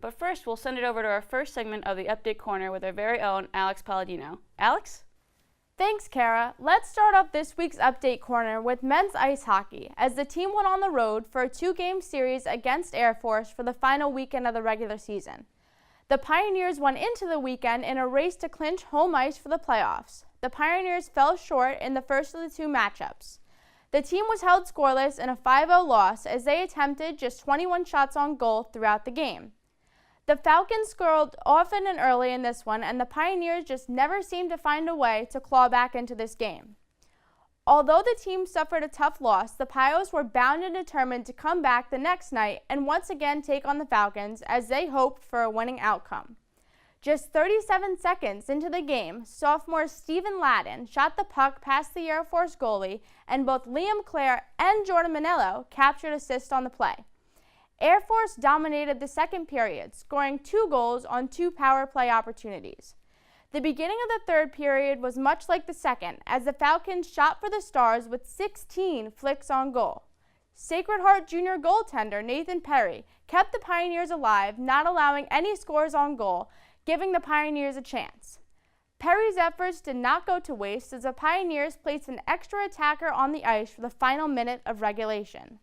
But first, we'll send it over to our first segment of the Update Corner with our very own Alex Palladino. Alex? Thanks, Kara. Let's start off this week's Update Corner with men's ice hockey, as the team went on the road for a 2-game series against Air Force for the final weekend of the regular season. The Pioneers went into the weekend in a race to clinch home ice for the playoffs. The Pioneers fell short in the first of the 2 matchups. The team was held scoreless in a 5-0 loss as they attempted just 21 shots on goal throughout the game. The Falcons scored often and early in this one, and the Pioneers just never seemed to find a way to claw back into this game. Although the team suffered a tough loss, the Pios were bound and determined to come back the next night and once again take on the Falcons as they hoped for a winning outcome. Just 37 seconds into the game, sophomore Stephen Ladden shot the puck past the Air Force goalie, and both Liam Clare and Jordan Manello captured assists on the play. Air Force dominated the second period, scoring 2 goals on 2 power play opportunities. The beginning of the third period was much like the second, as the Falcons shot for the Stars with 16 flicks on goal. Sacred Heart Junior goaltender Nathan Perry kept the Pioneers alive, not allowing any scores on goal, giving the Pioneers a chance. Perry's efforts did not go to waste as the Pioneers placed an extra attacker on the ice for the final minute of regulation.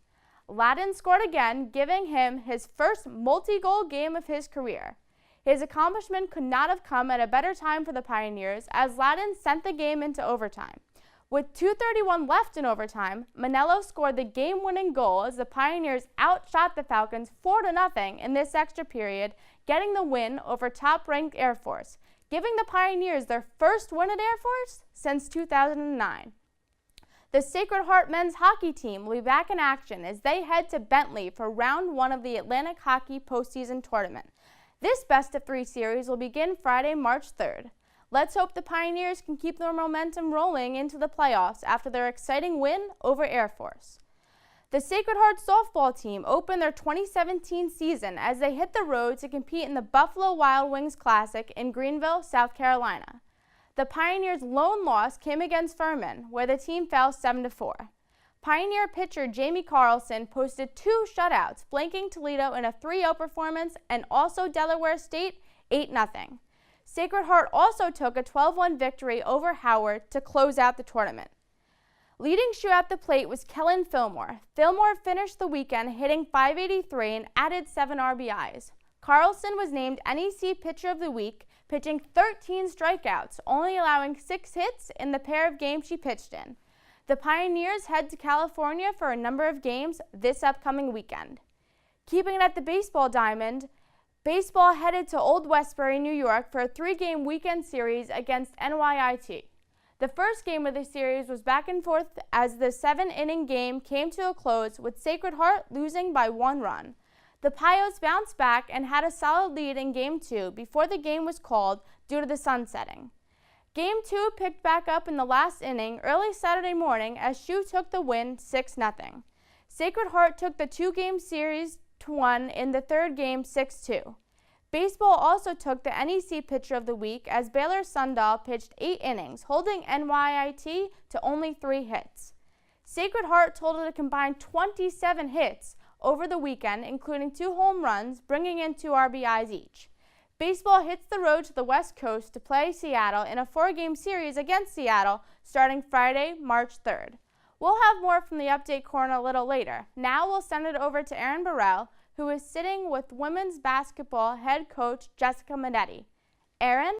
Ladden scored again, giving him his first multi-goal game of his career. His accomplishment could not have come at a better time for the Pioneers, as Ladden sent the game into overtime. With 2:31 left in overtime, Manello scored the game-winning goal as the Pioneers outshot the Falcons 4-0 in this extra period, getting the win over top-ranked Air Force, giving the Pioneers their first win at Air Force since 2009. The Sacred Heart men's hockey team will be back in action as they head to Bentley for round 1 of the Atlantic Hockey postseason tournament. This best-of-3 series will begin Friday, March 3rd. Let's hope the Pioneers can keep their momentum rolling into the playoffs after their exciting win over Air Force. The Sacred Heart softball team opened their 2017 season as they hit the road to compete in the Buffalo Wild Wings Classic in Greenville, South Carolina. The Pioneers' lone loss came against Furman, where the team fell 7-4. Pioneer pitcher Jamie Carlson posted 2 shutouts, blanking Toledo in a 3-0 performance, and also Delaware State 8-0. Sacred Heart also took a 12-1 victory over Howard to close out the tournament. Leading SHU at the plate was Kellen Fillmore. Fillmore finished the weekend hitting .583 and added 7 RBIs. Carlson was named NEC Pitcher of the Week, pitching 13 strikeouts, only allowing 6 hits in the pair of games she pitched in. The Pioneers head to California for a number of games this upcoming weekend. Keeping it at the baseball diamond, baseball headed to Old Westbury, New York for a 3-game weekend series against NYIT. The first game of the series was back and forth as the 7-inning game came to a close, with Sacred Heart losing by 1 run. The Pios bounced back and had a solid lead in Game 2 before the game was called due to the sun setting. Game 2 picked back up in the last inning early Saturday morning as SHU took the win 6-0. Sacred Heart took the 2-game series to 1 in the third game 6-2. Baseball also took the NEC Pitcher of the Week as Baylor Sundahl pitched 8 innings, holding NYIT to only 3 hits. Sacred Heart totaled a combined 27 hits over the weekend, including 2 home runs, bringing in 2 RBIs each. Baseball hits the road to the West Coast to play Seattle in a 4-game series against Seattle starting Friday, March 3rd. We'll have more from the Update Corner a little later. Now we'll send it over to Aaron Burrell, who is sitting with women's basketball head coach Jessica Minetti. Aaron?